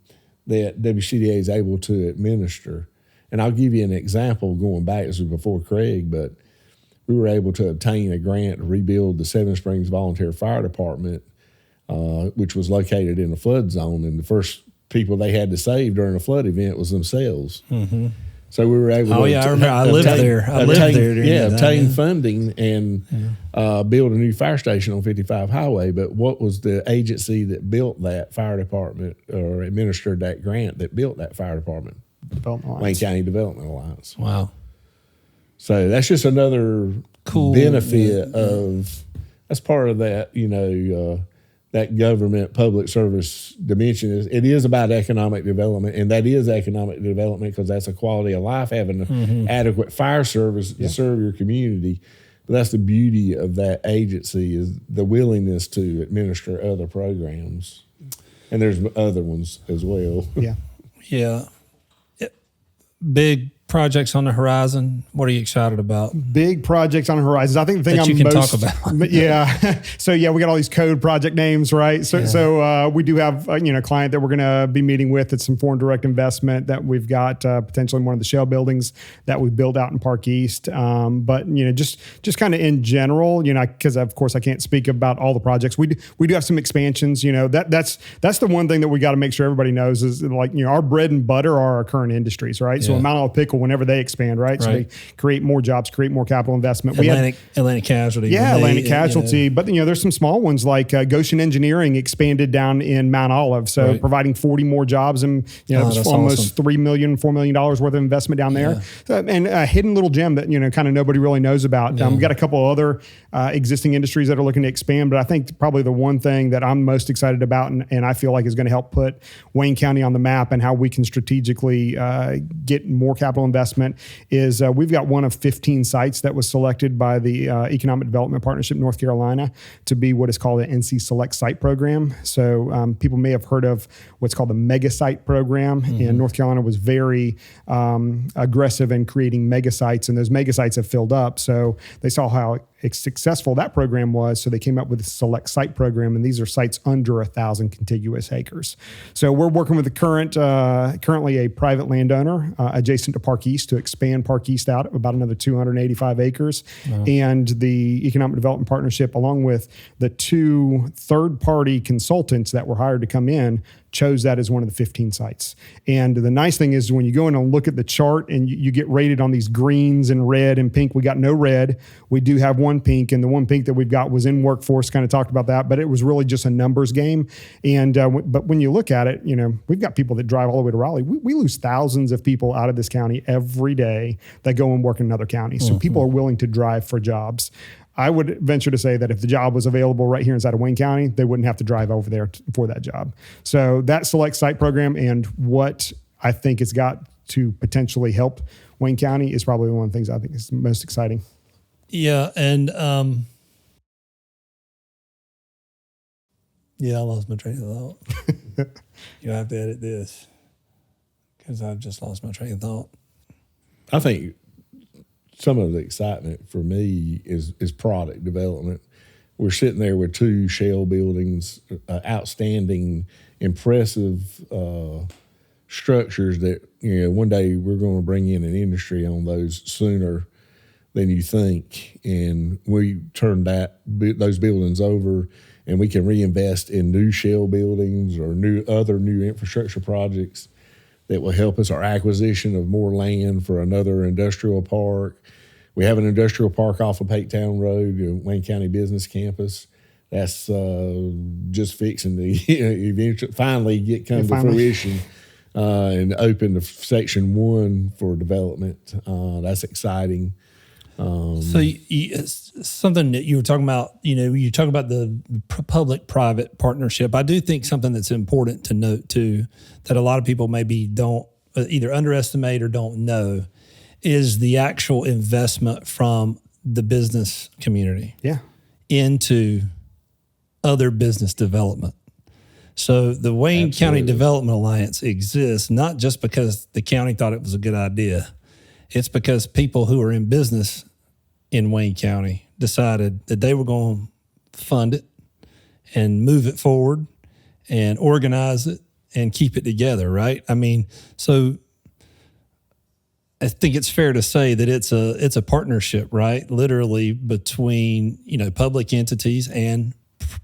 WCDA is able to administer. And I'll give you an example going back. This was before Craig, but we were able to obtain a grant to rebuild the Seven Springs Volunteer Fire Department, which was located in a flood zone. And the first people they had to save during a flood event was themselves. Mm-hmm. So we were able to I remember. I lived there. Obtain funding and build a new fire station on 55 Highway. But what was the agency that built that fire department or administered that grant that built that fire department? Wayne County Development Alliance. Wow. So that's just another cool benefit of, that's part of that, that government public service dimension. It is about economic development, and that is economic development because that's a quality of life, having an adequate fire service to serve your community. But that's the beauty of that agency, is the willingness to administer other programs. And there's other ones as well. Yeah. Yeah. Big projects on the horizon. What are you excited about? Big projects on the horizon. I think the thing that I'm you can most talk about. Yeah. So we got all these code project names, right? So we do have a client that we're going to be meeting with. It's some foreign direct investment that we've got potentially in one of the shell buildings that we've built out in Park East. But just kind of in general, because of course I can't speak about all the projects. We do have some expansions. That's the one thing that we got to make sure everybody knows is our bread and butter are our current industries, right? So in Mount Olive Pickle, whenever they expand, right? So they create more jobs, create more capital investment. Atlantic Casualty. Yeah, Atlantic Casualty. But, there's some small ones like Goshen Engineering expanded down in Mount Olive. So providing 40 more jobs and, almost awesome. $4 million worth of investment down there. And a hidden little gem that, kind of nobody really knows about. We've got a couple other existing industries that are looking to expand, but I think probably the one thing that I'm most excited about and I feel like is going to help put Wayne County on the map and how we can strategically get more capital investment is we've got one of 15 sites that was selected by the Economic Development Partnership North Carolina to be what is called an NC Select Site Program. So people may have heard of what's called the Mega Site Program, and North Carolina was very aggressive in creating mega sites, and those mega sites have filled up. So they saw how successful that program was, so they came up with a Select Site Program, and these are sites under 1,000 contiguous acres. So we're working with the currently a private landowner adjacent to Park East to expand Park East out about another 285 acres. Wow. And the Economic Development Partnership, along with the 2 third-party consultants that were hired to come in, chose that as one of the 15 sites. And the nice thing is when you go in and look at the chart and you get rated on these greens and red and pink, we got no red. We do have one pink, and the one pink that we've got was in workforce, kind of talked about that, but it was really just a numbers game. And but when you look at it, we've got people that drive all the way to Raleigh. We lose thousands of people out of this county every day that go and work in another county. So people are willing to drive for jobs. I would venture to say that if the job was available right here inside of Wayne County, they wouldn't have to drive over there for that job. So that Select Site Program and what I think it's got to potentially help Wayne County is probably one of the things I think is most exciting. Yeah, and I lost my train of thought. You'll have to edit this because I've just lost my train of thought. I think some of the excitement for me is product development. We're sitting there with 2 shell buildings, outstanding, impressive structures that, one day we're going to bring in an industry on those sooner than you think. And we turn those buildings over and we can reinvest in new shell buildings or other new infrastructure projects that will help us, our acquisition of more land for another industrial park. We have an industrial park off of Patetown Road, Wayne County Business Campus. That's just fixing to eventually finally come to fruition and open to Section 1 for development. That's exciting. So something that you were talking about, you talk about the public-private partnership. I do think something that's important to note too, that a lot of people maybe don't either underestimate or don't know, is the actual investment from the business community into other business development. So the Wayne County Development Alliance exists not just because the county thought it was a good idea. It's because people who are in business in Wayne County decided that they were going to fund it and move it forward and organize it and keep it together, right? I mean, so I think it's fair to say that it's a partnership, right? Literally between, public entities and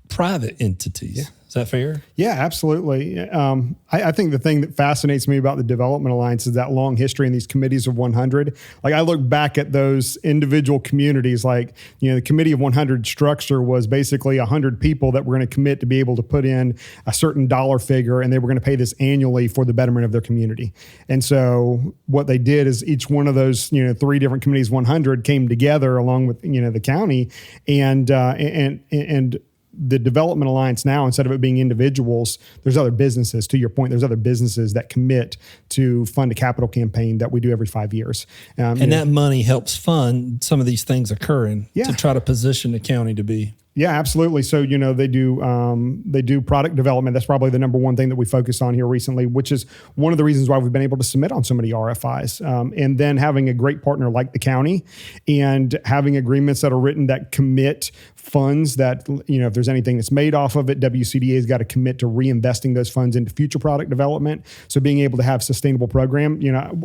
private entities. Yeah. Is that fair? Yeah, absolutely. I think the thing that fascinates me about the Development Alliance is that long history in these committees of 100. Like I look back at those individual communities, like, the Committee of 100 structure was basically 100 people that were going to commit to be able to put in a certain dollar figure, and they were going to pay this annually for the betterment of their community. And so what they did is each one of those, 3 different committees, 100 came together along with, the county and the Development Alliance now, instead of it being individuals, there's other businesses. To your point, there's other businesses that commit to fund a capital campaign that we do every 5 years. And that money helps fund some of these things occurring to try to position the county to be. Yeah, absolutely. So, they do product development. That's probably the number one thing that we focus on here recently, which is one of the reasons why we've been able to submit on so many RFIs. And then having a great partner like the county and having agreements that are written that commit funds that, if there's anything that's made off of it, WCDA has got to commit to reinvesting those funds into future product development. So being able to have sustainable program,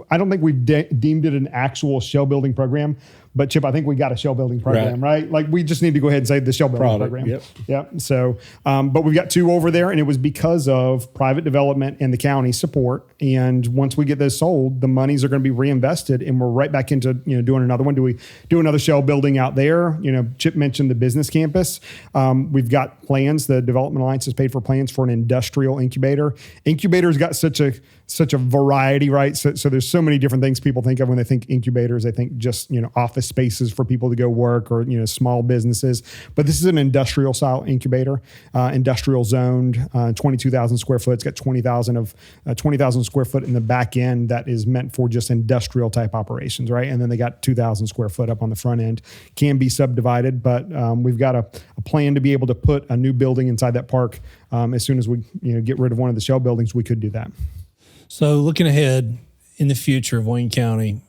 I don't think we've deemed it an actual shell building program, but Chip, I think we got a shell building program, right? Like we just need to go ahead and say the shell building program. Yep. So, but we've got 2 over there, and it was because of private development and the county support And once we get those sold, the monies are going to be reinvested, and we're right back into doing another one. Do we do another shell building out there? Chip mentioned the business campus. We've got plans. The Development Alliance has paid for plans for an industrial incubator. Incubator's got such a variety, right? So there's so many different things people think of when they think incubators. They think just office spaces for people to go work, or small businesses. But this is an industrial style incubator, industrial zoned, 22,000 square foot. It's got 20,000 square foot in the back end that is meant for just industrial type operations, right? And then they got 2,000 square foot up on the front end. Can be subdivided, but we've got a plan to be able to put a new building inside that park. As soon as we get rid of one of the shell buildings, we could do that. So looking ahead in the future of Wayne County,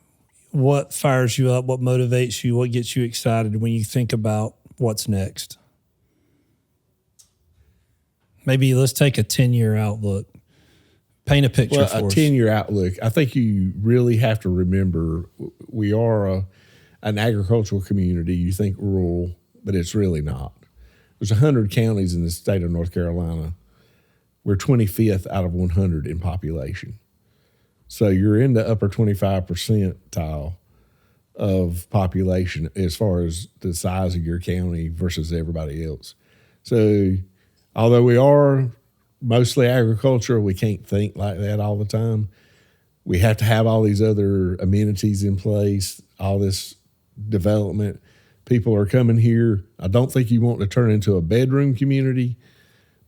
what fires you up? What motivates you? What gets you excited when you think about what's next? Maybe let's take a 10-year outlook. Paint a picture for us. A 10-year outlook. I think you really have to remember we are an agricultural community. You think rural, but it's really not. There's 100 counties in the state of North Carolina. We're 25th out of 100 in population. So you're in the upper 25 percentile of population as far as the size of your county versus everybody else. So although we are mostly agricultural, we can't think like that all the time. We have to have all these other amenities in place, all this development. People are coming here. I don't think you want to turn into a bedroom community.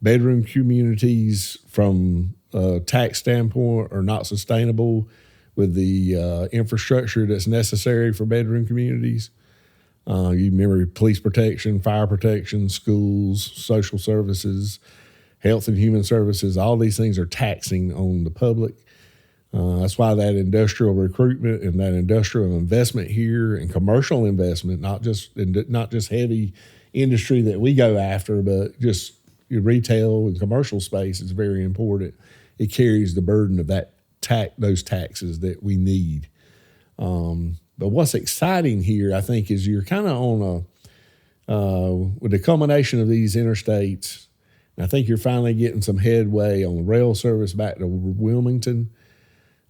Bedroom communities from a tax standpoint are not sustainable with the infrastructure that's necessary for bedroom communities. You remember police protection, fire protection, schools, social services, health and human services. All these things are taxing on the public. That's why that industrial recruitment and that industrial investment here and commercial investment, not just heavy industry that we go after, but just your retail and commercial space is very important. It carries the burden of those taxes that we need. But what's exciting here, I think, is you're kind of on with the culmination of these interstates. I think you're finally getting some headway on the rail service back to Wilmington.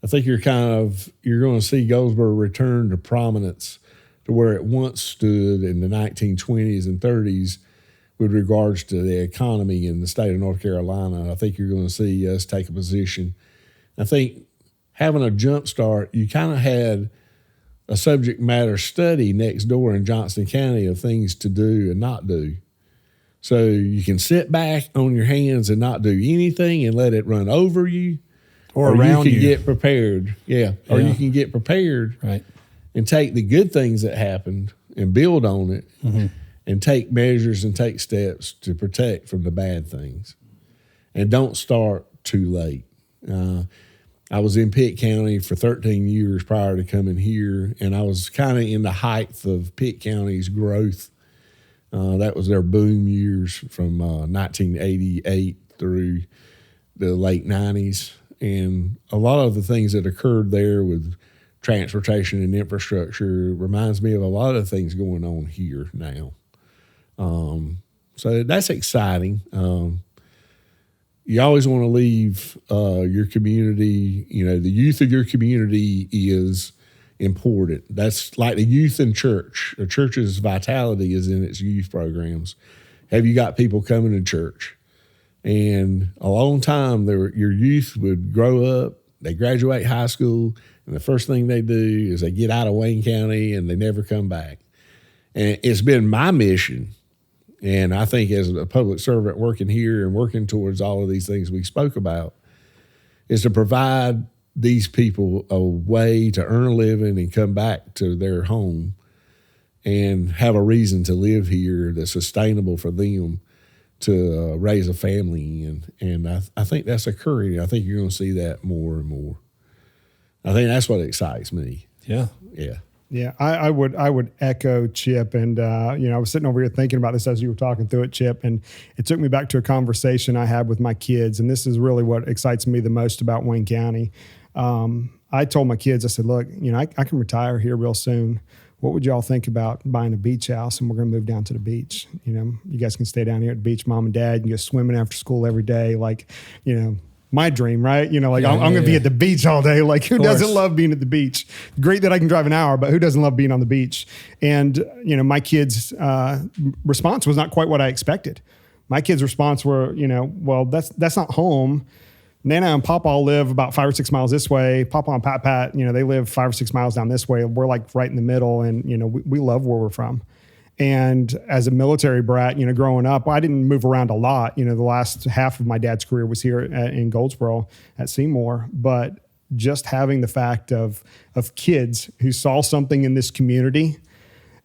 I think you're going to see Goldsboro return to prominence to where it once stood in the 1920s and 30s with regards to the economy in the state of North Carolina. I think you're going to see us take a position. I think having a jump start, you kind of had a subject matter study next door in Johnston County of things to do and not do. So you can sit back on your hands and not do anything and let it run over you. Or around you can get prepared. Yeah. Or you can get prepared and take the good things that happened and build on it. Mm-hmm. And take measures and take steps to protect from the bad things. And don't start too late. I was in Pitt County for 13 years prior to coming here, and I was kind of in the height of Pitt County's growth. That was their boom years from 1988 through the late 90s. And a lot of the things that occurred there with transportation and infrastructure reminds me of a lot of things going on here now. So that's exciting. You always want to leave your community, the youth of your community is important. That's like the youth in church. A church's vitality is in its youth programs. Have you got people coming to church? And a long time, your youth would grow up, they graduate high school, and the first thing they do is they get out of Wayne County and they never come back. And it's been my mission. And I think as a public servant working here and working towards all of these things we spoke about is to provide these people a way to earn a living and come back to their home and have a reason to live here that's sustainable for them to raise a family in. And I think that's occurring. I think you're going to see that more and more. I think that's what excites me. Yeah. Yeah. Yeah, I would echo Chip, and I was sitting over here thinking about this as you were talking through it, Chip, and it took me back to a conversation I had with my kids, and this is really what excites me the most about Wayne County. I told my kids, I said, look, I can retire here real soon. What would y'all think about buying a beach house, and we're going to move down to the beach? You guys can stay down here at the beach, mom and dad, and go swimming after school every day, my dream, right? You know, like I'm going to be at the beach all day. Like who doesn't love being at the beach? Great that I can drive an hour, but who doesn't love being on the beach? And, you know, my kids' response was not quite what I expected. My kids' response were, you know, well, that's not home. Nana and Papa live about 5 or 6 miles this way. Papa and Pat, you know, they live 5 or 6 miles down this way. We're like right in the middle, and, you know, we love where we're from. And as a military brat, you know, growing up, I didn't move around a lot. You know, the last half of my dad's career was here in Goldsboro at Seymour. But just having the fact of kids who saw something in this community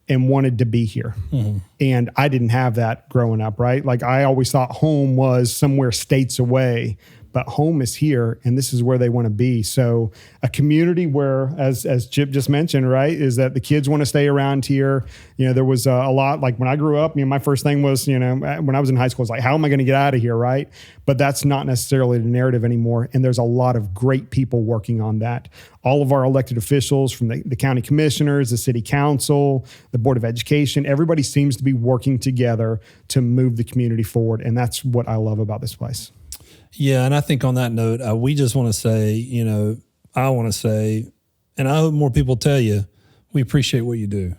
and wanted to be here. Mm-hmm. And I didn't have that growing up, right? Like I always thought home was somewhere states away, but home is here, and this is where they want to be. So a community where, as Chip just mentioned, right, is that the kids want to stay around here. You know, there was a lot, like when I grew up, you know, my first thing was, you know, when I was in high school, it's like, how am I going to get out of here, right? But that's not necessarily the narrative anymore, and there's a lot of great people working on that. All of our elected officials, from the county commissioners, the city council, the Board of Education, everybody seems to be working together to move the community forward, and that's what I love about this place. Yeah, and I think on that note, we just want to say, you know, I want to say, and I hope more people tell you, we appreciate what you do.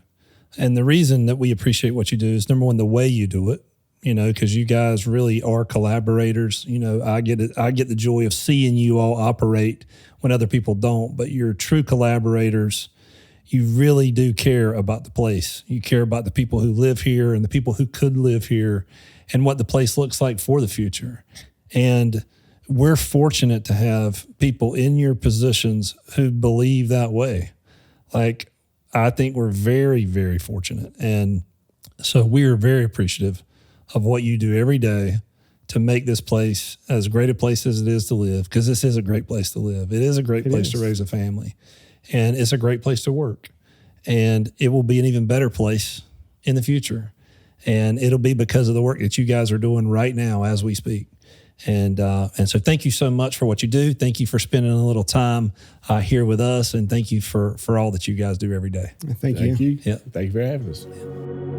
And the reason that we appreciate what you do is, number one, the way you do it, you know, because you guys really are collaborators. You know, I get the joy of seeing you all operate when other people don't, but you're true collaborators. You really do care about the place. You care about the people who live here and the people who could live here and what the place looks like for the future. And we're fortunate to have people in your positions who believe that way. Like, I think we're very, very fortunate. And so we are very appreciative of what you do every day to make this place as great a place as it is to live, because this is a great place to live. It is a great place to raise a family. And it's a great place to work. And it will be an even better place in the future. And it'll be because of the work that you guys are doing right now as we speak. And so thank you so much for what you do. Thank you for spending a little time here with us. And thank you for all that you guys do every day. Thank you. Yeah. Thank you for having us.